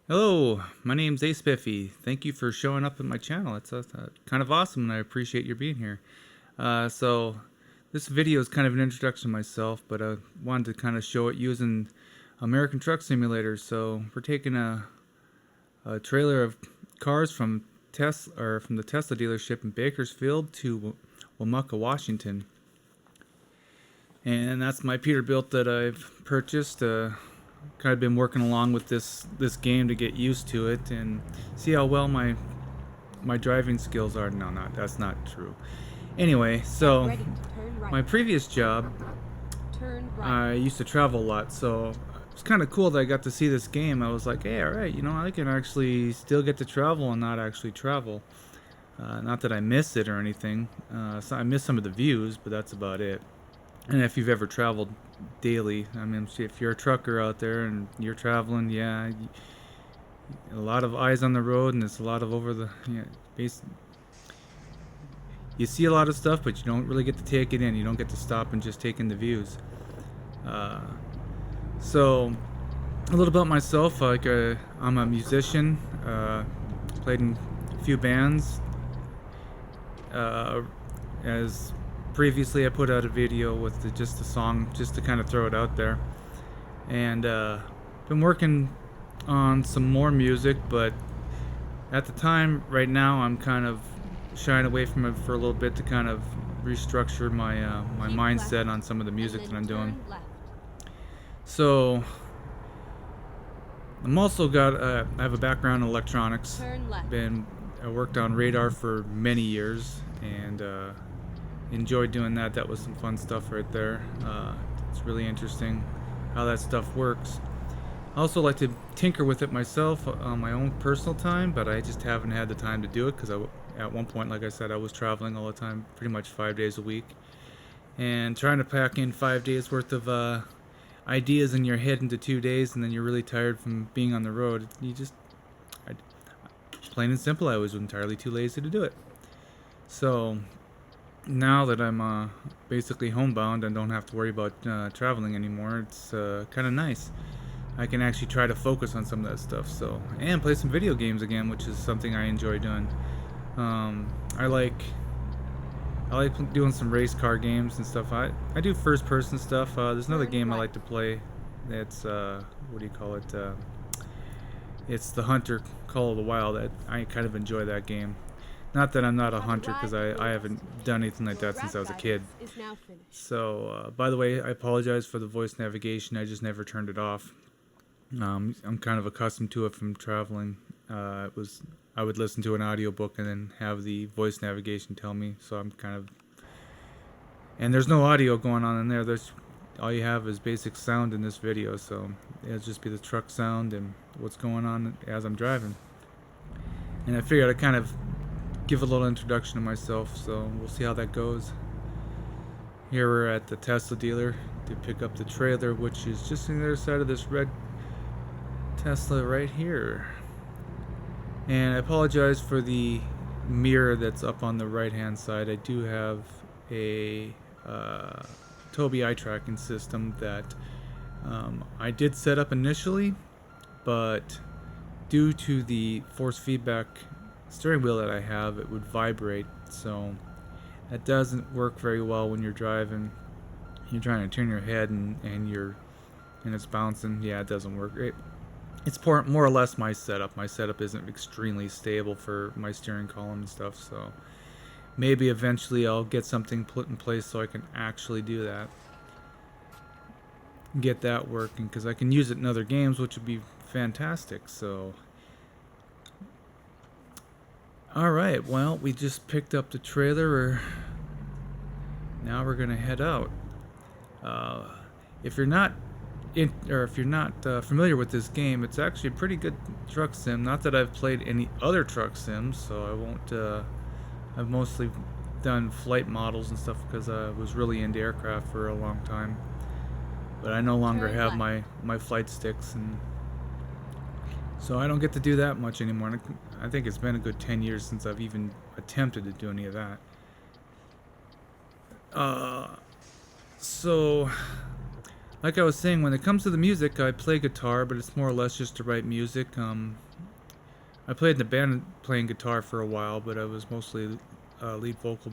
Hello, my name's Ace Biffy. Thank you for showing up at my channel. It's kind of awesome, and I appreciate your being here. So, this video is kind of an introduction to myself, but I wanted to kind of show it using American Truck Simulator. So, we're taking a trailer of cars from the Tesla dealership in Bakersfield to Wamucka, Washington, and that's my Peterbilt that I've purchased. Kind of been working along with this game to get used to it and see how well my driving skills are. No, that's not true. Anyway, so my previous job, I used to travel a lot, so it's kind of cool that I got to see this game. I was like, hey, all right, I can actually still get to travel and not actually travel. Not that I miss it or anything. So I miss some of the views, but that's about it. And if you've ever traveled daily, I mean, if you're a trucker out there and you're traveling, yeah, a lot of eyes on the road, and it's a lot of you see a lot of stuff, but you don't really get to take it in. You don't get to stop and just take in the views. So a little about myself, I'm a musician, played in a few bands. As previously, I put out a video with just a song, just to kind of throw it out there, and been working on some more music, but at the time, right now, I'm kind of shying away from it for a little bit to kind of restructure my my mindset on some of the music that I'm doing. So I have a background in electronics. I worked on radar for many years, and enjoyed doing that. That was some fun stuff right there. It's really interesting how that stuff works. I also like to tinker with it myself on my own personal time, but I just haven't had the time to do it because at one point, like I said, I was traveling all the time, pretty much 5 days a week, and trying to pack in 5 days worth of ideas in your head into 2 days, and then you're really tired from being on the road. Plain and simple, I was entirely too lazy to do it. So now that I'm basically homebound and don't have to worry about traveling anymore, it's kind of nice. I can actually try to focus on some of that stuff. So, and play some video games again, which is something I enjoy doing. I like doing some race car games and stuff. I do first person stuff. There's another game I like to play. It's what do you call it? It's the Hunter Call of the Wild. I kind of enjoy that game. Not that I'm not a hunter, because I haven't done anything like that since I was a kid. So, by the way, I apologize for the voice navigation. I just never turned it off. I'm kind of accustomed to it from traveling. I would listen to an audiobook and then have the voice navigation tell me. So I'm kind of... And there's no audio going on in there. All you have is basic sound in this video. So it'll just be the truck sound and what's going on as I'm driving. And I figured I'd kind of give a little introduction to myself, so we'll see how that goes. Here we're at the Tesla dealer to pick up the trailer, which is just on the other side of this red Tesla right here. And I apologize for the mirror that's up on the right hand side. I do have a Tobii eye tracking system that I did set up initially, but due to the force feedback steering wheel that I have, it would vibrate, so that doesn't work very well when you're driving. You're trying to turn your head and it's bouncing. Yeah, it doesn't work. It's more or less my setup. My setup isn't extremely stable for my steering column and stuff, so maybe eventually I'll get something put in place so I can actually do that, get that working, because I can use it in other games, which would be fantastic. So alright, well, we just picked up the trailer. Now we're gonna head out. If you're not familiar with this game, it's actually a pretty good truck sim. Not that I've played any other truck sims, so I won't. I've mostly done flight models and stuff because I was really into aircraft for a long time. But I no longer have my flight sticks, and so I don't get to do that much anymore. I think it's been a good 10 years since I've even attempted to do any of that. So like I was saying, when it comes to the music, I play guitar, but it's more or less just to write music. I played in the band playing guitar for a while, but I was mostly lead vocal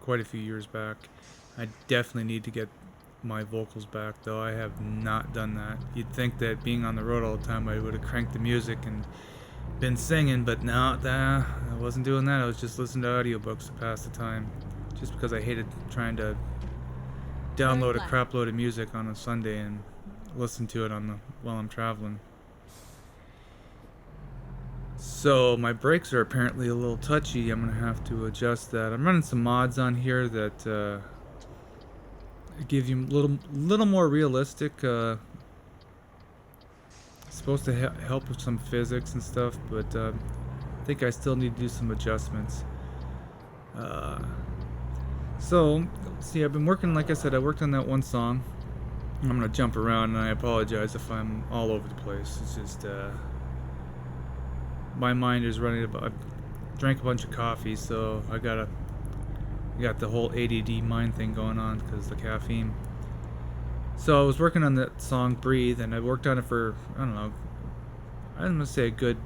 quite a few years back. I definitely need to get my vocals back, though. I have not done that. You'd think that being on the road all the time, I would have cranked the music and been singing, but no, I wasn't doing that. I was just listening to audiobooks to pass the time, just because I hated trying to download a crap load of music on a Sunday and listen to it while I'm traveling. So my brakes are apparently a little touchy. I'm gonna have to adjust that. I'm running some mods on here that give you a little more realistic. Supposed to help with some physics and stuff, but I think I still need to do some adjustments. So, see, I've been working, like I said, I worked on that one song. I'm gonna jump around, and I apologize if I'm all over the place. It's just my mind is running about. I drank a bunch of coffee, so I got the whole ADD mind thing going on because of the caffeine. So I was working on that song "Breathe," and I worked on it for, I don't know, I'm gonna say a good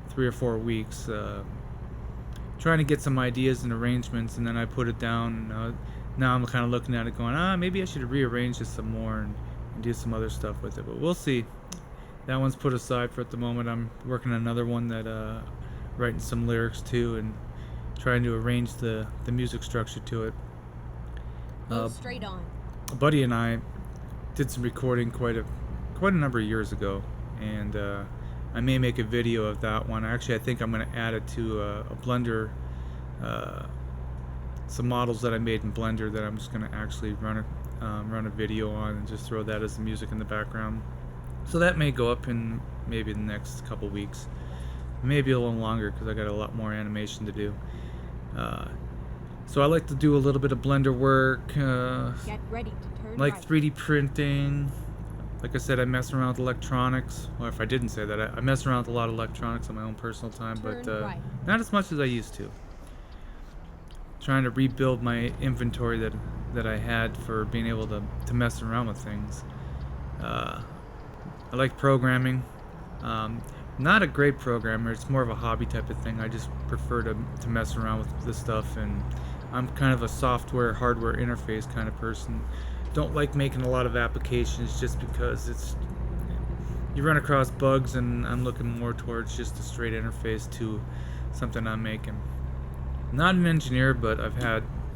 3 or 4 weeks, trying to get some ideas and arrangements, and then I put it down. Now I'm kind of looking at it, going, maybe I should rearrange this some more and do some other stuff with it. But we'll see. That one's put aside for at the moment. I'm working on another one that writing some lyrics to and trying to arrange the music structure to it. Straight on. A buddy and I did some recording quite a number of years ago, and I may make a video of that one. Actually, I think I'm going to add it to a Blender, some models that I made in Blender that I'm just going to actually run a video on and just throw that as the music in the background. So that may go up in maybe the next couple weeks, maybe a little longer because I got a lot more animation to do. So I like to do a little bit of Blender work, Get ready to turn like right. 3D printing. Like I said, I mess around with electronics. Well, if I didn't say that, I mess around with a lot of electronics on my own personal time, but right. not as much as I used to. Trying to rebuild my inventory that I had for being able to mess around with things. I like programming. Not a great programmer. It's more of a hobby type of thing. I just prefer to mess around with this stuff, and I'm kind of a software hardware interface kind of person. Don't like making a lot of applications just because you run across bugs, and I'm looking more towards just a straight interface to something I'm making. Not an engineer, but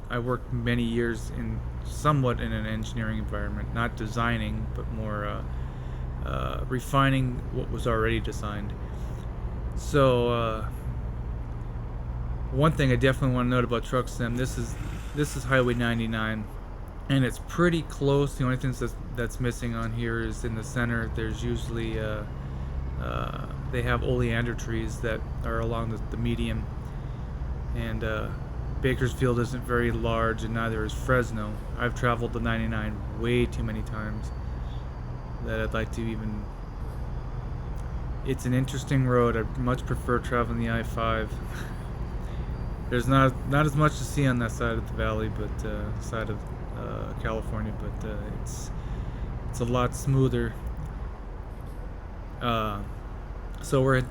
I worked many years somewhat in an engineering environment, not designing, but more refining what was already designed. So one thing I definitely want to note about Truck Sim, this is Highway 99, and it's pretty close. The only thing that's missing on here is in the center. There's usually they have oleander trees that are along the median, and Bakersfield isn't very large, and neither is Fresno. I've traveled the 99 way too many times that I'd like to even. It's an interesting road. I much prefer traveling the I-5. There's not as much to see on that side of the valley, but side of California, but it's a lot smoother. So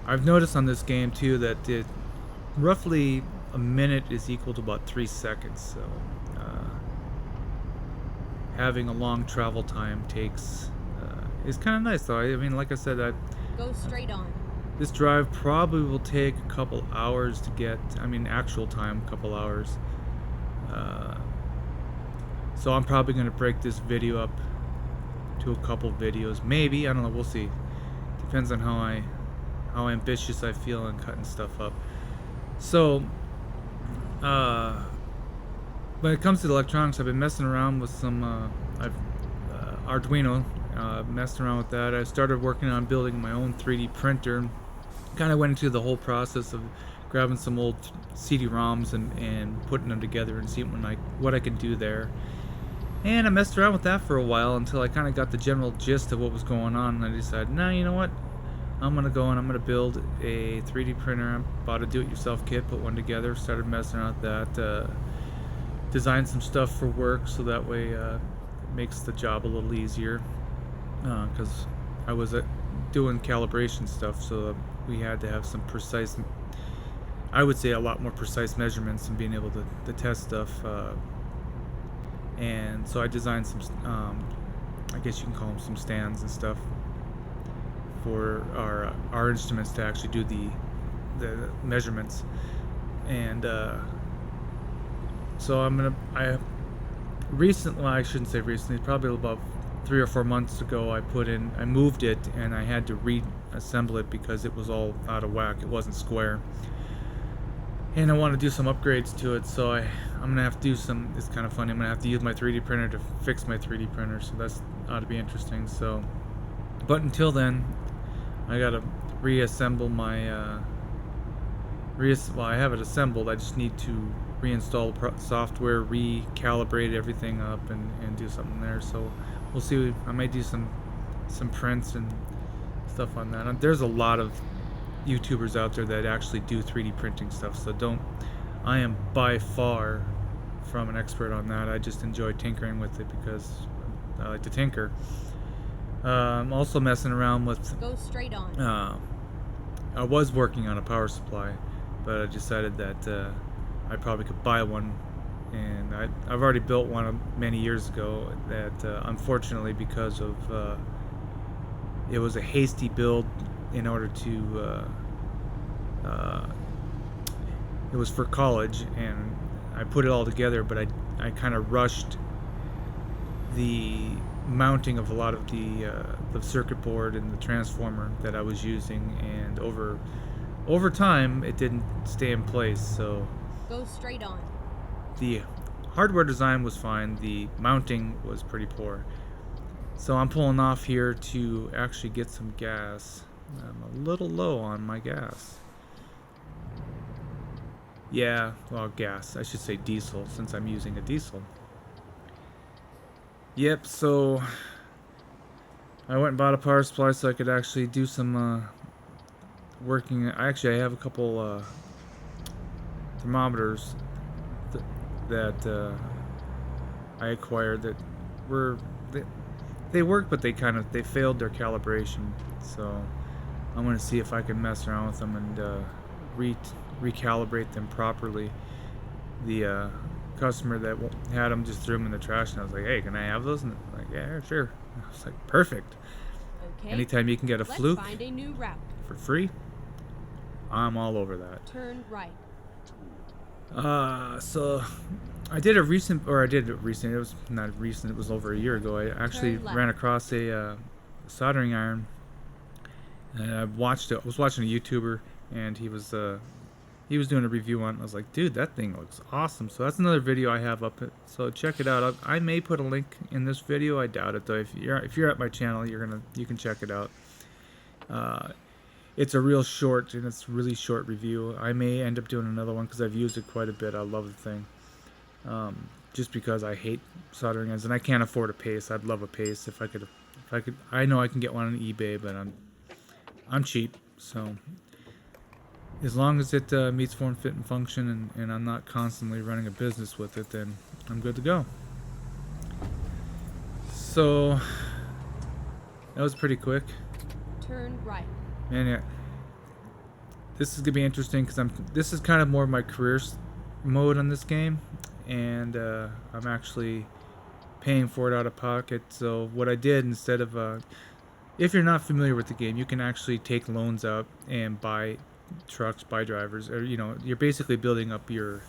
I've noticed on this game too that roughly a minute is equal to about 3 seconds. So having a long travel time is kind of nice, though. I mean, like I said, Go straight on. This drive probably will take a couple hours to get. I mean, actual time, a couple hours. So I'm probably going to break this video up to a couple videos, maybe. I don't know. We'll see. Depends on how ambitious I feel in cutting stuff up. So, when it comes to the electronics, I've been messing around with some Arduino. Messed around with that. I started working on building my own 3D printer. Kind of went into the whole process of grabbing some old CD-ROMs and putting them together and seeing what I can do there. And I messed around with that for a while until I kind of got the general gist of what was going on, and I decided, nah, you know what? I'm gonna go and I'm gonna build a 3D printer. I bought a do-it-yourself kit, put one together, started messing around with that, designed some stuff for work so that way makes the job a little easier, because I was doing calibration stuff, so we had to have some precise, I would say a lot more precise measurements and being able to test stuff. And so I designed some, I guess you can call them some stands and stuff for our instruments to actually do the measurements. And so I recently, well, I shouldn't say recently, probably about 3 or 4 months ago, I moved it, and I had to reassemble it because it was all out of whack. It wasn't square, and I want to do some upgrades to it. So I'm gonna have to do some. It's kind of funny. I'm gonna have to use my 3D printer to fix my 3D printer. So that's ought to be interesting. So, but until then, I gotta reassemble my. Well, I have it assembled. I just need to reinstall software, recalibrate everything up, and do something there. So we'll see. I might do some prints and stuff on that. There's a lot of YouTubers out there that actually do 3D printing stuff. So I am by far from an expert on that. I just enjoy tinkering with it because I like to tinker. I'm also messing around with. Go straight on. I was working on a power supply, but I decided that I probably could buy one, and I've already built one many years ago that unfortunately, because of it was a hasty build in order to it was for college, and I put it all together, but I kind of rushed the mounting of a lot of the circuit board and the transformer that I was using, and over time it didn't stay in place. So go straight on. The hardware design was fine, the mounting was pretty poor. So I'm pulling off here to actually get some gas. I'm a little low on my gas. Yeah, well, gas, I should say diesel, since I'm using a diesel. Yep, so I went and bought a power supply so I could actually do some working. I have a couple thermometers that I acquired that were they work, but they failed their calibration. So I'm gonna see if I can mess around with them and recalibrate them properly. The customer that had them just threw them in the trash, and I was like, "Hey, can I have those?" And they're like, "Yeah, sure." I was like, "Perfect." Okay. Anytime you can get a fluke find a new route. for free, I'm all over that. Turn right. So I did it recent. It was not recent. It was over a year ago. I actually ran across a soldering iron, and I was watching a YouTuber, and he was doing a review on it. I was like, dude, that thing looks awesome. So that's another video I have up. So check it out. I may put a link in this video. I doubt it though. If you're at my channel, you can check it out. It's a real short, and it's really short review. I may end up doing another one because I've used it quite a bit. I love the thing. Just because I hate soldering irons, and I can't afford a paste. I'd love a paste if I could. I know I can get one on eBay, but I'm cheap, so. As long as it meets form, fit, and function, and I'm not constantly running a business with it, then I'm good to go. So that was pretty quick. Turn right. And yeah, this is gonna be interesting because this is kind of more of my career mode on this game, and I'm actually paying for it out of pocket. So what I did, instead of if you're not familiar with the game, you can actually take loans out and buy trucks, buy drivers, or you're basically building up your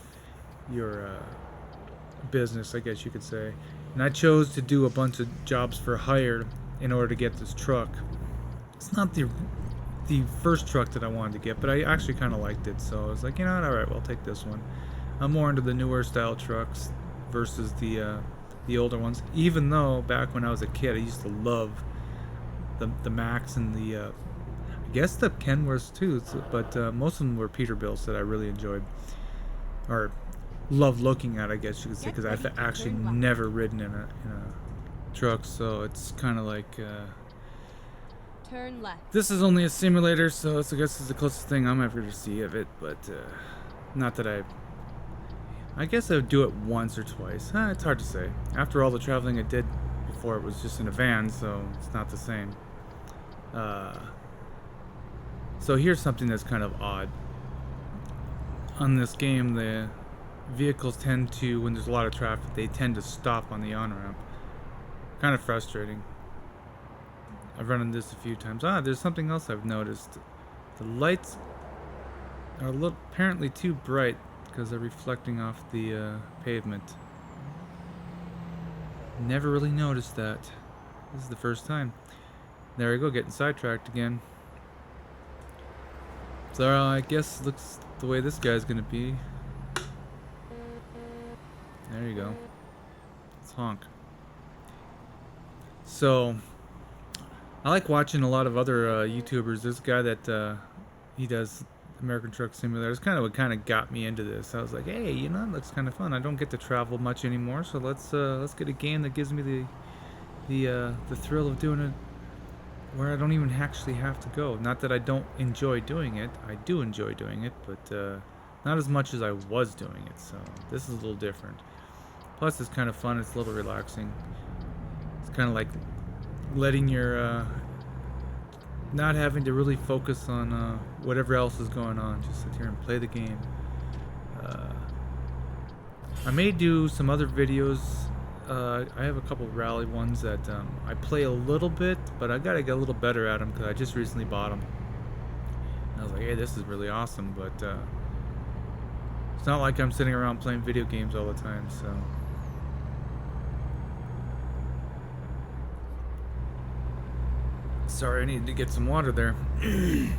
business, I guess you could say. And I chose to do a bunch of jobs for hire in order to get this truck. It's not the first truck that I wanted to get, but I actually kind of liked it, so I was like, alright, well, I'll take this one. I'm more into the newer style trucks versus the older ones, even though back when I was a kid I used to love the Max and the I guess the Kenworths too, but most of them were Peterbilts that I really enjoyed, or loved looking at, I guess you could say, because I've actually never ridden in a truck, so it's kind of like turn left. This is only a simulator, so I guess it's the closest thing I'm ever to see of it, but not that I guess I would do it once or twice. It's hard to say. After all the traveling I did before it was just in a van, so it's not the same. So here's something that's kind of odd. On this game, the vehicles tend to, when there's a lot of traffic, they tend to stop on the on-ramp. Kind of frustrating. I've run into this a few times. There's something else I've noticed. The lights are apparently too bright because they're reflecting off the pavement. Never really noticed that. This is the first time. There we go, getting sidetracked again. So I guess looks the way this guy's gonna be. There you go. Let's honk. So I like watching a lot of other YouTubers. There's a guy that he does American Truck Simulator. It's kind of what kind of got me into this. I was like, hey, you know, it looks kind of fun. I don't get to travel much anymore, so let's get a game that gives me the thrill of doing it where I don't even actually have to go. Not that I don't enjoy doing it. I do enjoy doing it, but not as much as I was doing it. So this is a little different. Plus, it's kind of fun. It's a little relaxing. It's kind of like letting your not having to really focus on whatever else is going on. Just sit here and play the game. I may do some other videos. I have a couple rally ones that I play a little bit, but I gotta get a little better at them because I just recently bought them. And I was like, hey, this is really awesome, but it's not like I'm sitting around playing video games all the time, so. Sorry, I needed to get some water there. A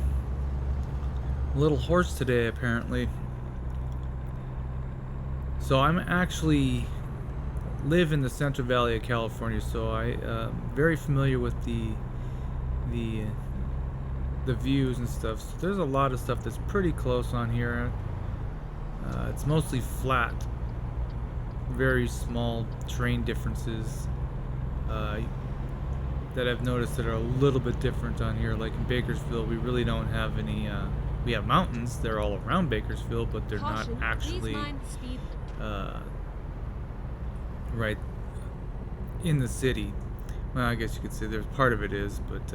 little hoarse today, apparently. So I'm actually live in the Central Valley of California, so I very familiar with the views and stuff. So there's a lot of stuff that's pretty close on here. It's mostly flat, very small terrain differences that I've noticed that are a little bit different on here. Like in Bakersfield, we really don't have any. We have mountains; they're all around Bakersfield, but they're not actually right in the city. Well, I guess you could say there's part of it is, but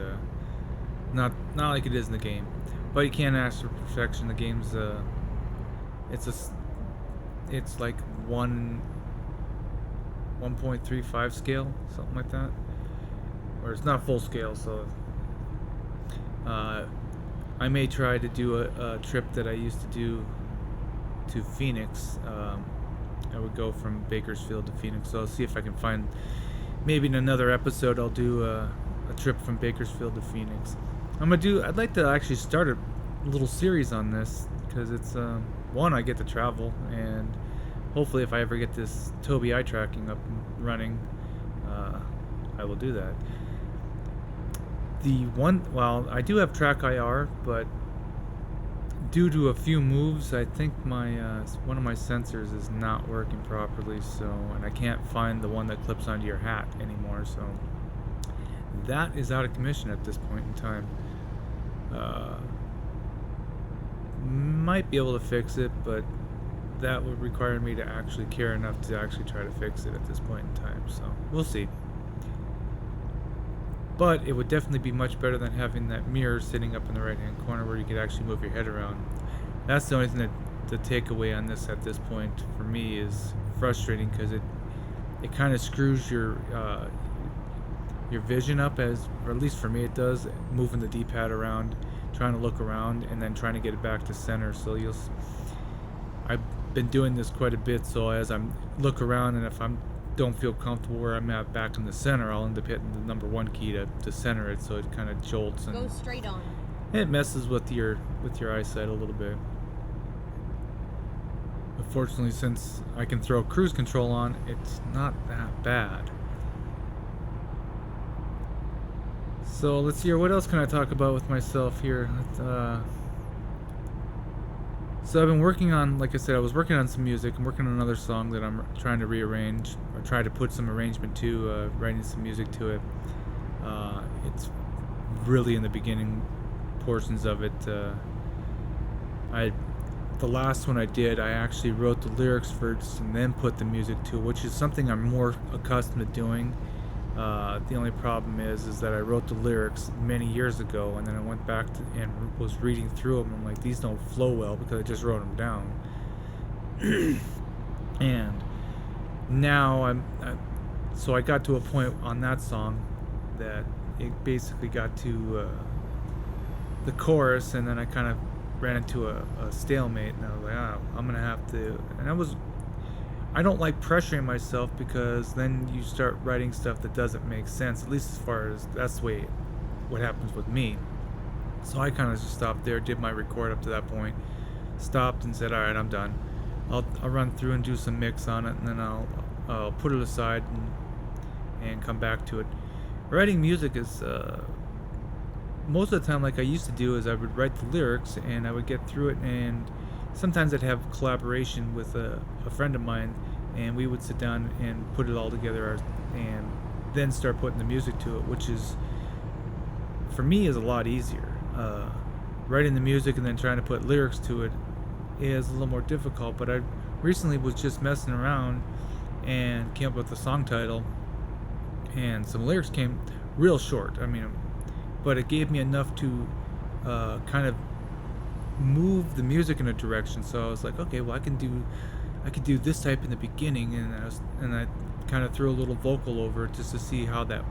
not like it is in the game. But you can't ask for perfection. The game's it's like 1.35 scale, something like that. Or it's not full scale, so I may try to do a trip that I used to do to Phoenix. I would go from Bakersfield to Phoenix, so I'll see if I can find, maybe in another episode I'll do a trip from Bakersfield to Phoenix. I'd like to actually start a little series on this, because it's one, I get to travel, and hopefully if I ever get this Tobii eye tracking up and running, I will do that. I do have track IR, but due to a few moves, I think my one of my sensors is not working properly, and I can't find the one that clips onto your hat anymore, so that is out of commission at this point in time. Might be able to fix it, but that would require me to actually care enough to actually try to fix it at this point in time, so we'll see. But it would definitely be much better than having that mirror sitting up in the right hand corner where you could actually move your head around. That's the only thing that the takeaway on this at this point for me is frustrating, because it kind of screws your vision up, or at least for me it does, moving the D-pad around, trying to look around, and then trying to get it back to center. So I've been doing this quite a bit, so as I look around, and if I don't feel comfortable where I'm at back in the center, I'll end up hitting the number 1 key to center it, so it kind of jolts and go straight on. It messes with your eyesight a little bit. Unfortunately, since I can throw cruise control on, it's not that bad. So let's see here, what else can I talk about with myself here? So I've been working on, like I said, I was working on some music. I'm working on another song that I'm trying to rearrange, or try to put some arrangement to, writing some music to it. It's really in the beginning portions of it. The last one I did, I actually wrote the lyrics first and then put the music to it, which is something I'm more accustomed to doing. The only problem is that I wrote the lyrics many years ago, and then I went back and was reading through them. I'm like, these don't flow well because I just wrote them down. And now so I got to a point on that song that it basically got to the chorus, and then I kind of ran into a stalemate, and I was like, I'm gonna have to. And I don't like pressuring myself, because then you start writing stuff that doesn't make sense, at least as far as that's the way what happens with me. So I kind of just stopped there, did my record up to that point, stopped and said, all right, I'm done. I'll run through and do some mix on it, and then I'll put it aside and come back to it. Writing music is most of the time, like I used to do, is I would write the lyrics and I would get through it, and sometimes I'd have collaboration with a friend of mine, and we would sit down and put it all together and then start putting the music to it, which is, for me, is a lot easier. Writing the music and then trying to put lyrics to it is a little more difficult, but I recently was just messing around and came up with a song title, and some lyrics came real short. I mean, but it gave me enough to kind of move the music in a direction. So I was like, okay, well, I can do this type in the beginning, and I kind of threw a little vocal over it just to see how that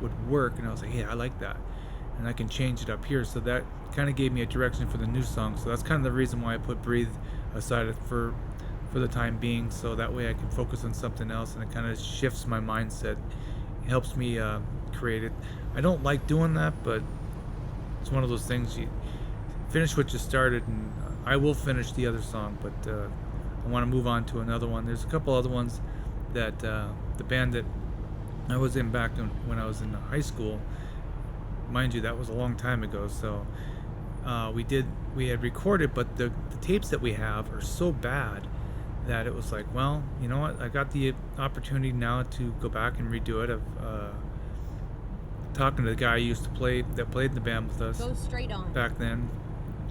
would work. And I was like, yeah, I like that, and I can change it up here. So that kind of gave me a direction for the new song. So that's kind of the reason why I put Breathe aside for the time being, so that way I can focus on something else, and it kind of shifts my mindset. It helps me create it. I don't like doing that, but it's one of those things, you finish what you started, and I will finish the other song, but I want to move on to another one. There's a couple other ones that the band that I was in back when I was in high school, mind you, that was a long time ago, so we had recorded, but the tapes that we have are so bad that it was like, well, you know what, I got the opportunity now to go back and redo it. Of talking to the guy that played in the band with us Go straight on. back then.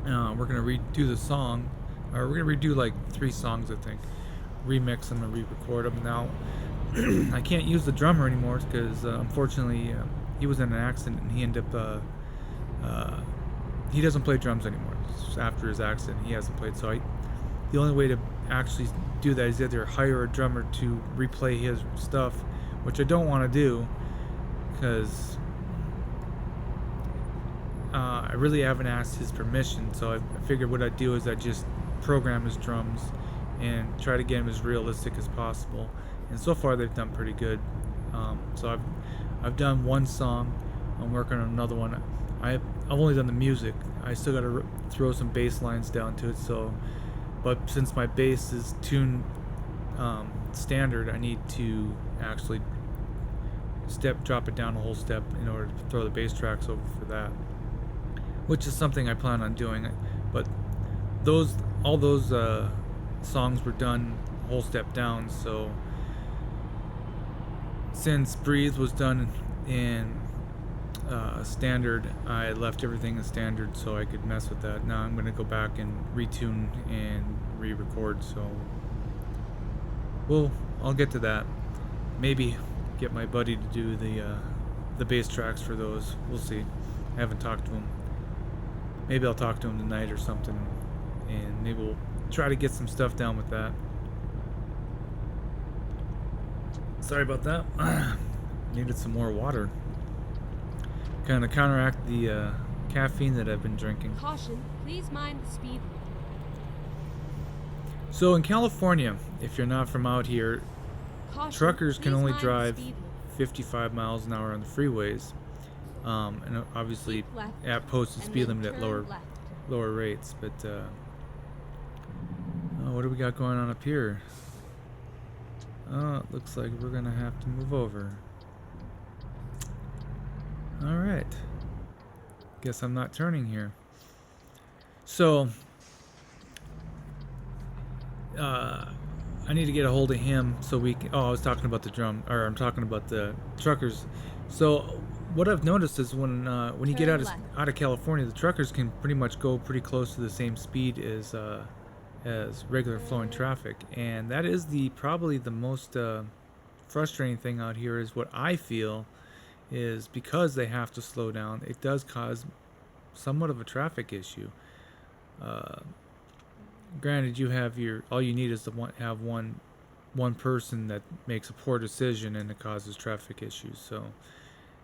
We're gonna redo the song, or we're gonna redo like 3 songs, I think, remix them and re-record them. Now I can't use the drummer anymore because unfortunately he was in an accident, and he ended up he doesn't play drums anymore. After his accident, he hasn't played. So the only way to actually do that is either hire a drummer to replay his stuff, which I don't want to do, because I really haven't asked his permission. So I figured what I'd do is I'd just program his drums and try to get him as realistic as possible. And so far they've done pretty good. So I've done one song. I'm working on another one. I've only done the music. I still got to throw some bass lines down to it. But since my bass is tuned standard, I need to actually drop it down a whole step in order to throw the bass tracks over for that, which is something I plan on doing. But all those songs were done a whole step down. So since Breathe was done in standard, I left everything in standard so I could mess with that. Now I'm going to go back and retune and re-record. So I'll get to that. Maybe get my buddy to do the bass tracks for those. We'll see. I haven't talked to him. Maybe I'll talk to him tonight or something, and maybe we'll try to get some stuff down with that. Sorry about that. Needed some more water. Kind of counteract the caffeine that I've been drinking. Caution, please mind the speed limit. So in California, if you're not from out here, Caution, truckers can please only mind the drive speed limit. 55 miles an hour on the freeways, and obviously Keep left, at posted and speed then limit at turn left. lower rates. But what do we got going on up here? It looks like we're gonna have to move over. All right. Guess I'm not turning here. So I need to get a hold of him so we can. I was talking about I'm talking about the truckers. So what I've noticed is when you get Turn out of California, the truckers can pretty much go pretty close to the same speed as regular flowing traffic, and that is probably the most frustrating thing out here is what I feel is because they have to slow down, it does cause somewhat of a traffic issue. Granted, you have all you need is to have one person that makes a poor decision and it causes traffic issues. So,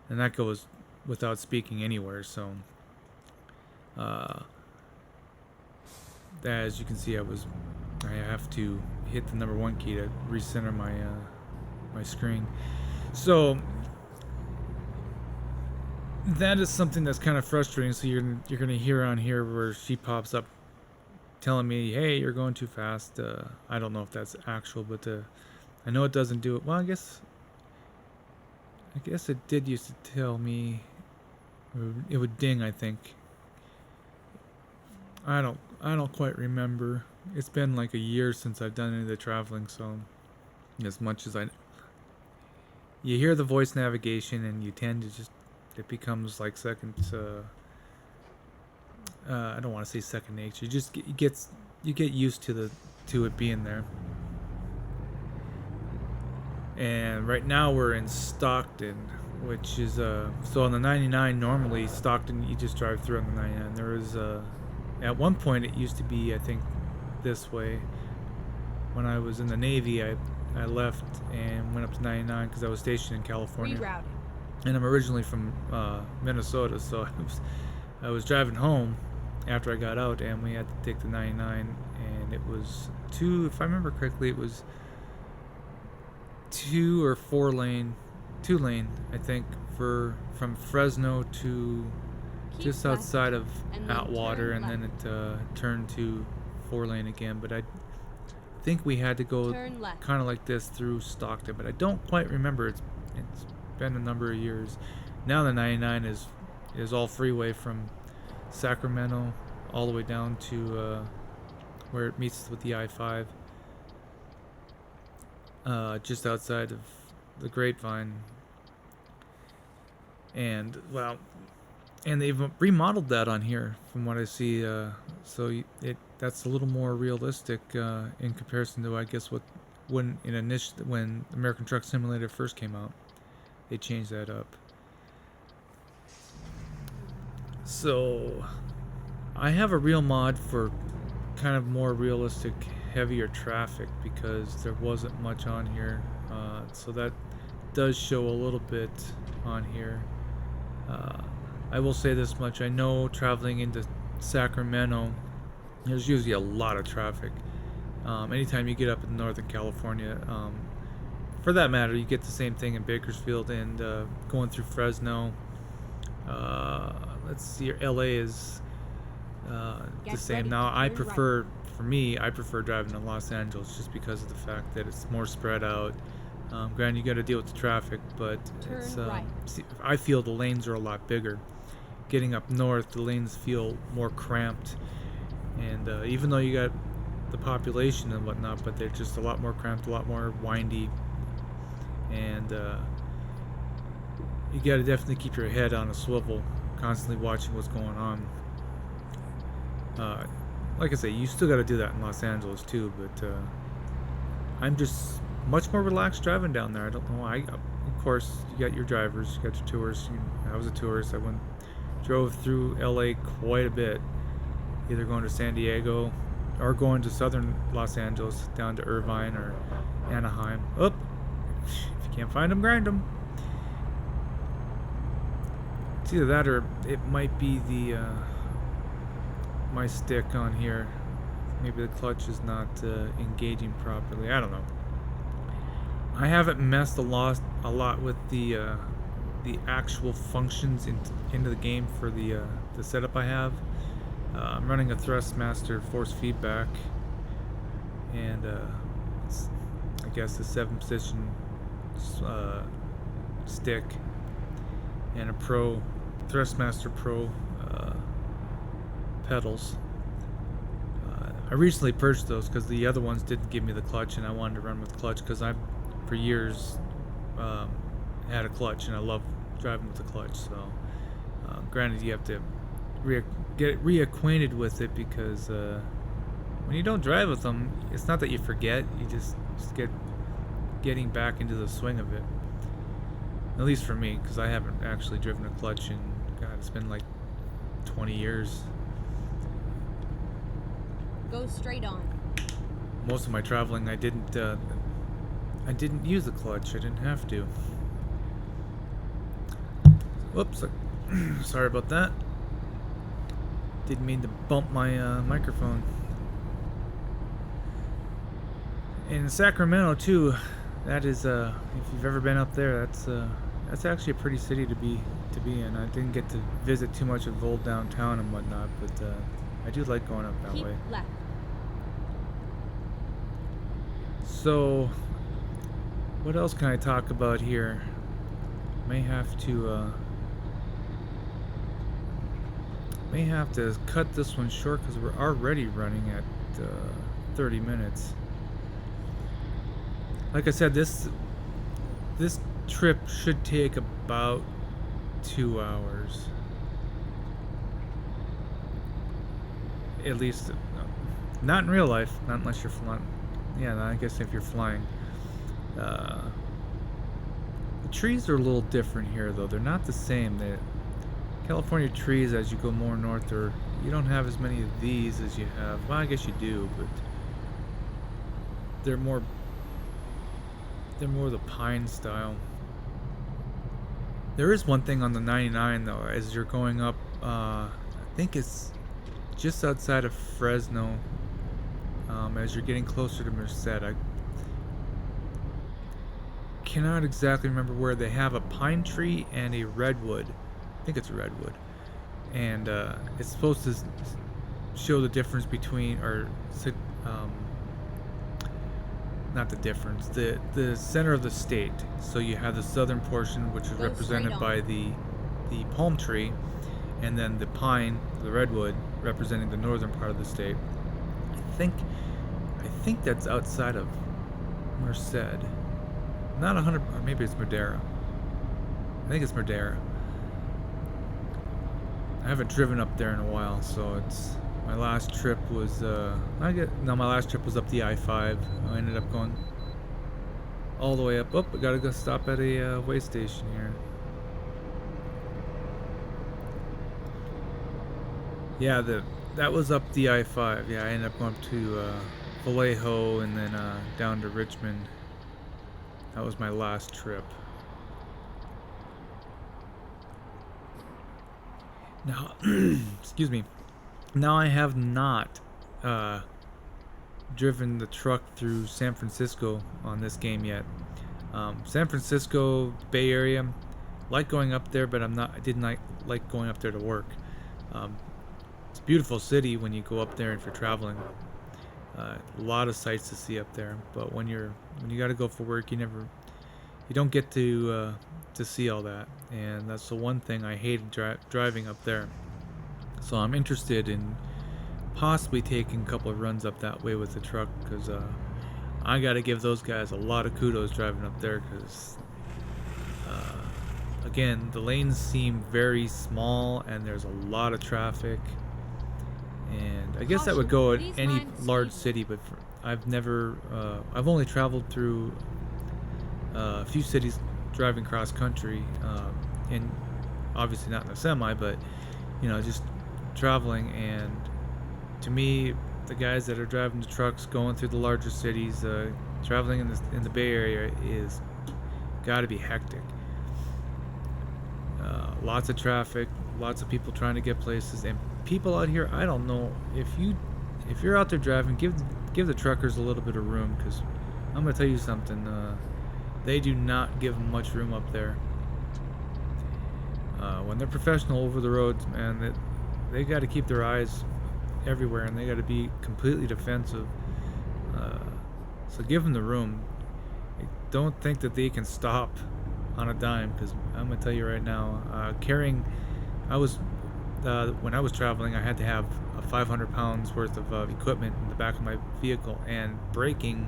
and that goes without speaking anywhere. So, as you can see, I have to hit the number 1 key to recenter my screen. So that is something that's kind of frustrating. So you're gonna hear on here where she pops up telling me, "Hey, you're going too fast." I don't know if that's actual, but I know it doesn't do it. Well, I guess it did used to tell me. It would ding, I think. I don't quite remember. It's been like a year since I've done any of the traveling, so as much as you hear the voice navigation and you tend to it becomes like second. I don't want to say second nature. You get used to it being there. And right now we're in Stockton, which is so on the 99 normally Stockton you just drive through on the 99. There was at one point it used to be, I think, this way. When I was in the Navy, I left and went up to 99 because I was stationed in California. Rerouting. And I'm originally from Minnesota, so I was driving home after I got out, and we had to take the 99, and it was if I remember correctly, it was 2 or 4 lane, 2 lane, I think, from Fresno to Keep just west outside of and then Atwater, turn and then it turned to 4 lane again. But I think we had to go kind of like this through Stockton, but I don't quite remember. It's been a number of years. Now the 99 is all freeway from Sacramento all the way down to where it meets with the I-5, just outside of the Grapevine. And and they've remodeled that on here from what I see, so that's a little more realistic in comparison to, I guess, when American Truck Simulator first came out. They changed that up. So I have a real mod for kind of more realistic, heavier traffic because there wasn't much on here. So that does show a little bit on here. I will say this much. I know traveling into Sacramento, there's usually a lot of traffic. Anytime you get up in Northern California, for that matter, you get the same thing in Bakersfield and going through Fresno. Let's see, LA is the same. Now, I prefer driving to Los Angeles just because of the fact that it's more spread out. Granted, you got to deal with the traffic, but I feel the lanes are a lot bigger. Getting up north, the lanes feel more cramped, and even though you got the population and whatnot, but they're just a lot more cramped, a lot more windy, and you got to definitely keep your head on a swivel, constantly watching what's going on. Like I say, you still got to do that in Los Angeles too, but I'm just much more relaxed driving down there. I don't know. Of course, you got your drivers, you got your tourists. I was a tourist. I drove through LA quite a bit, either going to San Diego or going to southern Los Angeles down to Irvine or Anaheim. If you can't find them, grind them. It's either that or it might be the my stick on here. Maybe the clutch is not engaging properly. I don't know. I haven't messed a lot with the actual functions into the game for the setup I have. I'm running a Thrustmaster force feedback, and it's, I guess, a 7-position stick, and a Thrustmaster Pro pedals. I recently purchased those because the other ones didn't give me the clutch, and I wanted to run with clutch because I've for years had a clutch, and I love driving with the clutch. So granted, you have to get reacquainted with it because when you don't drive with them, it's not that you forget, you just get getting back into the swing of it. At least for me, because I haven't actually driven a clutch in, God, it's been like 20 years. Go straight on. Most of my traveling, I didn't use the clutch. I didn't have to. Whoops, sorry about that. Didn't mean to bump my microphone. In Sacramento too, that is if you've ever been up there, that's actually a pretty city to be in. I didn't get to visit too much of old downtown and whatnot, but I do like going up that Keep way. left. So, what else can I talk about here? May have to cut this one short because we're already running at 30 minutes. Like I said, this trip should take about 2 hours. At least, not in real life, not unless you're flying. Yeah, I guess if you're flying. The trees are a little different here, though. They're not the same. The California trees, as you go more north, you don't have as many of these as you have. Well, I guess you do, but they're more the pine style. There is one thing on the 99 though, as you're going up, I think it's just outside of Fresno, as you're getting closer to Merced. I cannot exactly remember where. They have a pine tree and a redwood. I think it's a redwood, and it's supposed to show the difference between, or not the difference, the center of the state. So you have the southern portion, which is represented by the palm tree, and then the pine, the redwood, representing the northern part of the state. I think that's outside of Merced. Not 100, or maybe it's Madera. I think it's Madera. I haven't driven up there in a while, so it's my last trip was my last trip was up the I-5. I ended up going all the way up. Oh, I gotta go stop at a way station here. Yeah, that was up the I-5. Yeah, I ended up going to Vallejo and then down to Richmond. That was my last trip. Now, excuse me. Now I have not driven the truck through San Francisco on this game yet. San Francisco, Bay Area, like going up there, but I didn't like going up there to work. It's a beautiful city when you go up there if you're traveling. A lot of sights to see up there, but when you got to go for work, you don't get to see all that, and that's the one thing I hated driving up there. So I'm interested in possibly taking a couple of runs up that way with the truck, because I got to give those guys a lot of kudos driving up there, because again, the lanes seem very small and there's a lot of traffic, and I guess that would go at any large city, but I've only traveled through a few cities driving cross country, and obviously not in a semi, but just traveling. And to me, the guys that are driving the trucks going through the larger cities, traveling in the Bay Area is got to be hectic. Lots of traffic, lots of people trying to get places, and people out here, I don't know, if you're out there driving, give the truckers a little bit of room, because I'm gonna tell you something, they do not give much room up there. When they're professional over the roads, man, they got to keep their eyes everywhere, and they got to be completely defensive. So give them the room. Don't think that they can stop on a dime, because I'm gonna tell you right now, when I was traveling, I had to have 500 pounds worth of equipment in the back of my vehicle, and braking,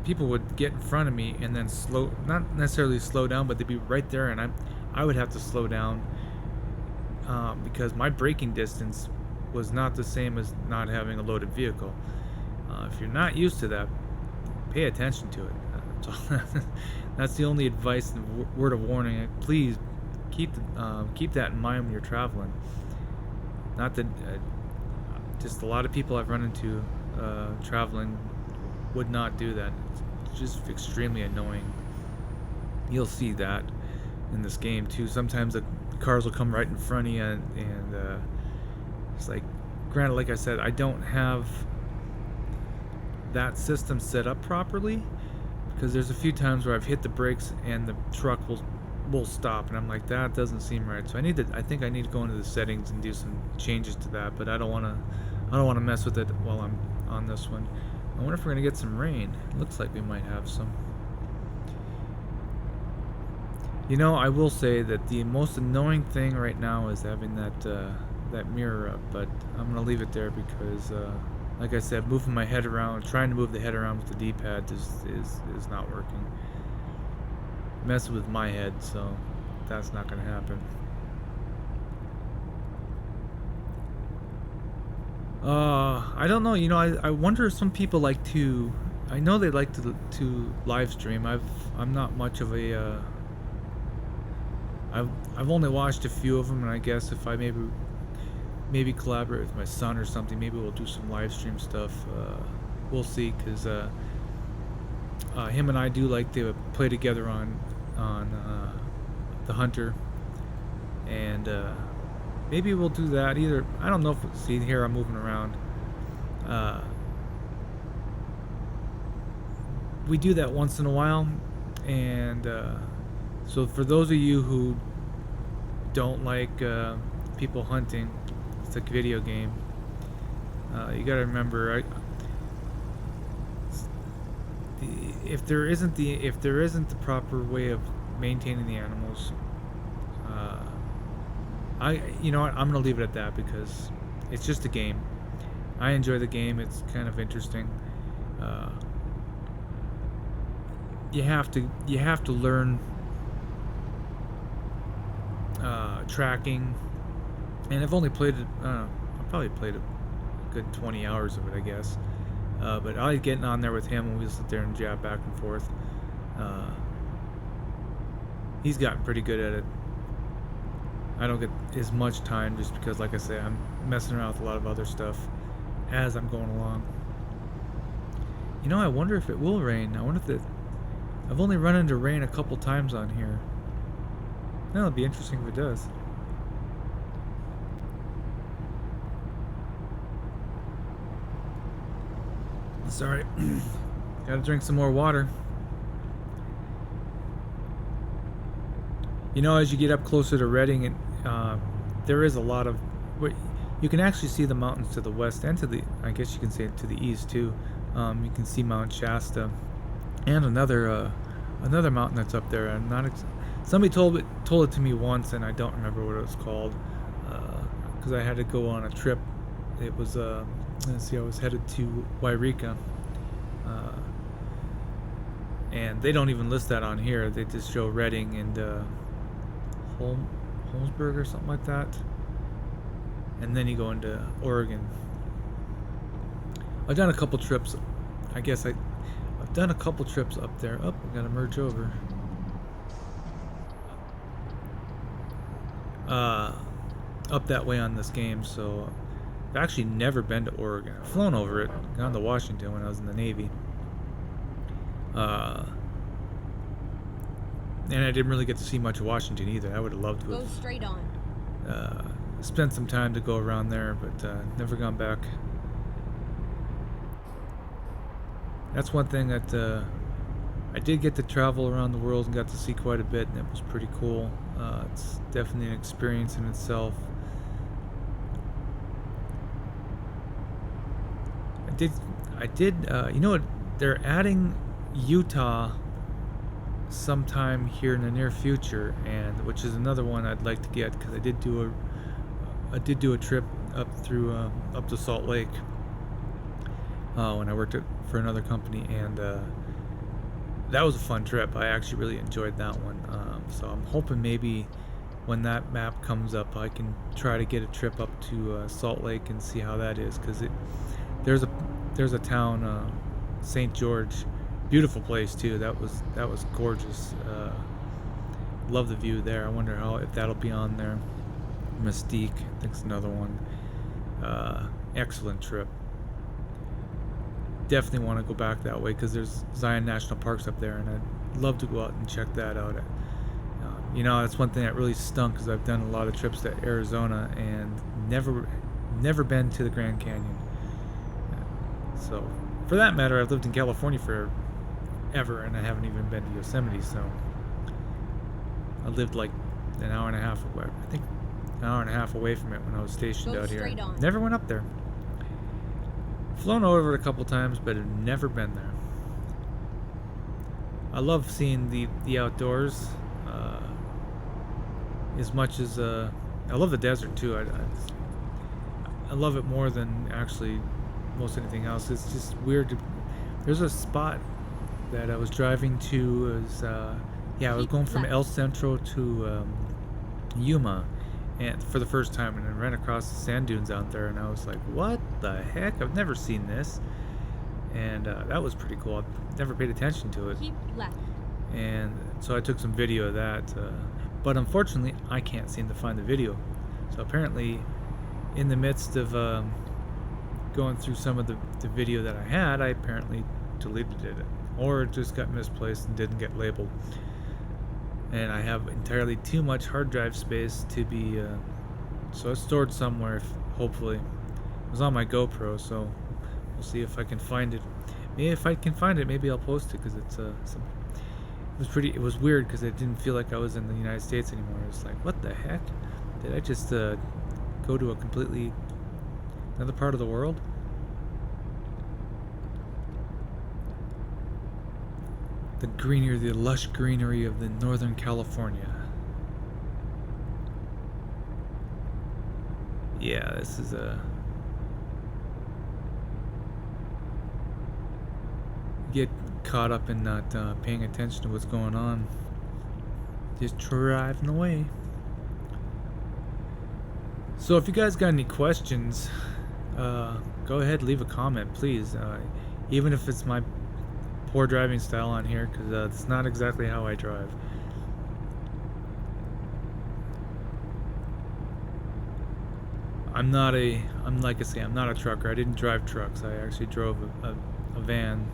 people would get in front of me and then not necessarily slow down, but they'd be right there, and I would have to slow down, because my braking distance was not the same as not having a loaded vehicle. If you're not used to that, pay attention to it. So that's the only advice and word of warning. Please keep that in mind when you're traveling. Not that just a lot of people I've run into traveling would not do that. It's just extremely annoying. You'll see that in this game too. Sometimes the cars will come right in front of you, and it's like, granted, like I said, I don't have that system set up properly, because there's a few times where I've hit the brakes and the truck will stop, and I'm like, that doesn't seem right. So I think I need to go into the settings and do some changes to that, but I don't want to mess with it while I'm on this one. I wonder if we're gonna get some rain. It looks like we might have some. You know, I will say that the most annoying thing right now is having that mirror up, but I'm gonna leave it there because, like I said, moving my head around, trying to move the head around with the D-pad is not working. Messing with my head, so that's not gonna happen. I don't know. You know, I wonder if some people like to. I know they like to live stream. I'm not much of a. I've only watched a few of them, and I guess if I maybe collaborate with my son or something, maybe we'll do some live stream stuff. We'll see, because him and I do like to play together on the Hunter, and maybe we'll do that. Either, I don't know if, see here I'm moving around. We do that once in a while, and so for those of you who don't like people hunting, it's a video game. You gotta remember, if there isn't the proper way of maintaining the animals, you know what, I'm gonna leave it at that, because it's just a game. I enjoy the game. It's kind of interesting. You have to learn tracking, and I've only played it. I probably played a good 20 hours of it, I guess. But I like getting on there with him, and we sit there and jab back and forth. He's gotten pretty good at it. I don't get as much time, just because, like I say, I'm messing around with a lot of other stuff as I'm going along. You know, I wonder if it will rain. I wonder if I've only run into rain a couple times on here. That'll be interesting if it does. Sorry. Gotta drink some more water. You know, as you get up closer to Reading, there is a lot of... You can actually see the mountains to the west and to the... I guess you can say to the east, too. You can see Mount Shasta. And another mountain that's up there. Somebody told it to me once, and I don't remember what it was called. Because I had to go on a trip. It was... let's see, I was headed to Wairika. And they don't even list that on here. They just show Reading and Holmesburg or something like that. And then you go into Oregon. I've done a couple trips. I guess I've done a couple trips up there. Oh, I gotta merge over. Up that way on this game, so I've actually never been to Oregon. I've flown over it, gone to Washington when I was in the Navy. And I didn't really get to see much of Washington either. I would have loved to have Go straight on. spent some time to go around there, but never gone back. That's one thing that I did get to travel around the world and got to see quite a bit, and it was pretty cool. It's definitely an experience in itself. I did, you know what, they're adding Utah sometime here in the near future, and which is another one I'd like to get, because I did do a trip up through up to Salt Lake when I worked for another company, and that was a fun trip. I actually really enjoyed that one. So I'm hoping maybe when that map comes up, I can try to get a trip up to Salt Lake and see how that is, because there's a town, St. George, Beautiful place too. That was gorgeous. Love the view there. I wonder if that'll be on there. Mystique, I think's another one. Excellent trip. Definitely want to go back that way because there's Zion National Parks up there, and I'd love to go out and check that out. You know, that's one thing that really stunk because I've done a lot of trips to Arizona and never been to the Grand Canyon. So, for that matter, I've lived in California forever, and I haven't even been to Yosemite. So, I lived like an hour and a half away. I think an hour and a half away from it when I was stationed out here. Never went up there. Flown over it a couple times, but have never been there. I love seeing the outdoors as much as I love the desert too. I love it more than actually most anything else. It's just weird. There's a spot that I was driving to. I was going from El Centro to Yuma, and for the first time, and I ran across the sand dunes out there, and I was like, what the heck? I've never seen this. And that was pretty cool. I've never paid attention to it. Keep left. And so I took some video of that, but unfortunately I can't seem to find the video. So apparently in the midst of going through some of the video that I had, I apparently deleted it, or it just got misplaced and didn't get labeled. And I have entirely too much hard drive space to be so it's stored somewhere, hopefully. It was on my GoPro, so we'll see if I can find it. Maybe if I can find it, maybe I'll post it, because it was weird because it didn't feel like I was in the United States anymore. It was like, what the heck? Did I just go to a completely another part of the world? The lush greenery of the Northern California. Yeah, this is get caught up in not paying attention to what's going on. Just driving away. So if you guys got any questions, go ahead, leave a comment, please. Even if it's my poor driving style on here, because it's not exactly how I drive. I'm like I say, I'm not a trucker. I didn't drive trucks. I actually drove a van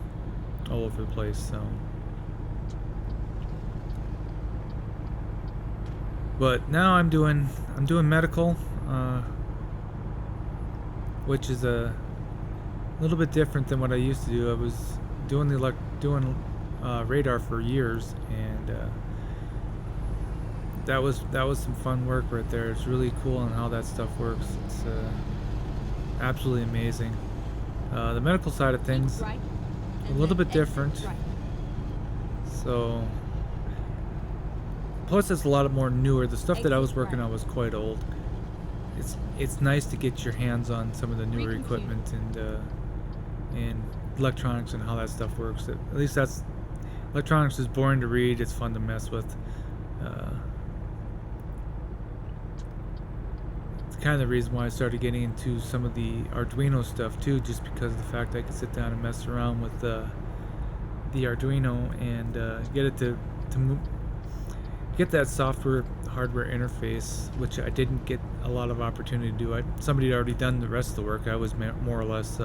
all over the place. So, but now I'm doing medical, which is a little bit different than what I used to do. I was doing radar for years, and that was some fun work right there. It's really cool on how that stuff works. It's absolutely amazing. The medical side of things, a little bit different. So, plus it's a lot more newer. The stuff that I was working on was quite old. It's nice to get your hands on some of the newer equipment and electronics and how that stuff works. At least electronics is boring to read. It's fun to mess with. It's kind of the reason why I started getting into some of the Arduino stuff too, just because of the fact I could sit down and mess around with the Arduino and get it to get that software hardware interface, which I didn't get a lot of opportunity to do. Somebody had already done the rest of the work. I was more or less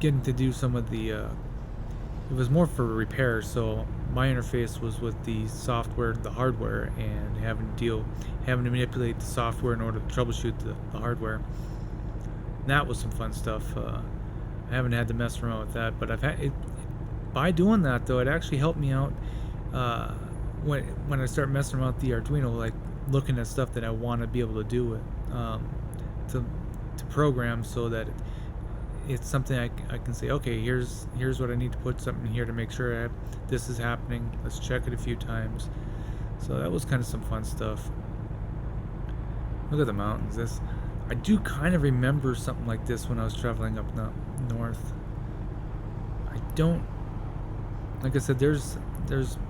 getting to do some of the it was more for repair, so my interface was with the software, the hardware, and having to manipulate the software in order to troubleshoot the hardware. And that was some fun stuff. I haven't had to mess around with that, but I've had it. By doing that though, it actually helped me out when I start messing around with the Arduino, like looking at stuff that I want to be able to do with to program, so that it's something I can say, okay, here's what I need to put something here to make sure this is happening. Let's check it a few times. So that was kind of some fun stuff. Look at the mountains. I do kind of remember something like this when I was traveling up north. I don't, like I said, there's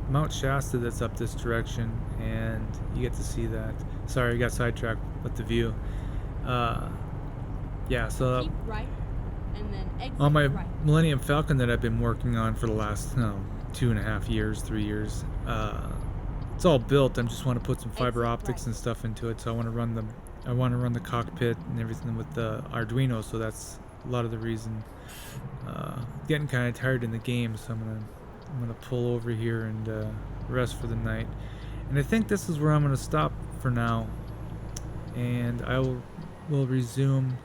Mount Shasta that's up this direction, and you get to see that. Sorry, I got sidetracked with the view. Yeah, so keep right. and then exit On my right. Millennium Falcon that I've been working on for the last 2.5 years, 3 years, it's all built. I just want to put some fiber Exit optics right. and stuff into it. So I want to run the cockpit and everything with the Arduino. So that's a lot of the reason. Getting kind of tired in the game, so I'm gonna pull over here and rest for the night. And I think this is where I'm gonna stop for now. And I will resume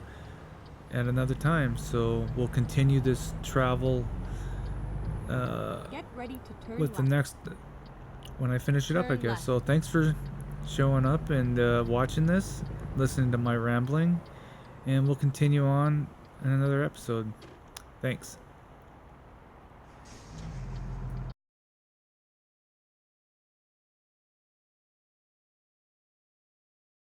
at another time. So we'll continue this travel Get ready to turn with the left. next when I finish it up, I Turn guess. left. So thanks for showing up and watching this, listening to my rambling, and we'll continue on in another episode. Thanks.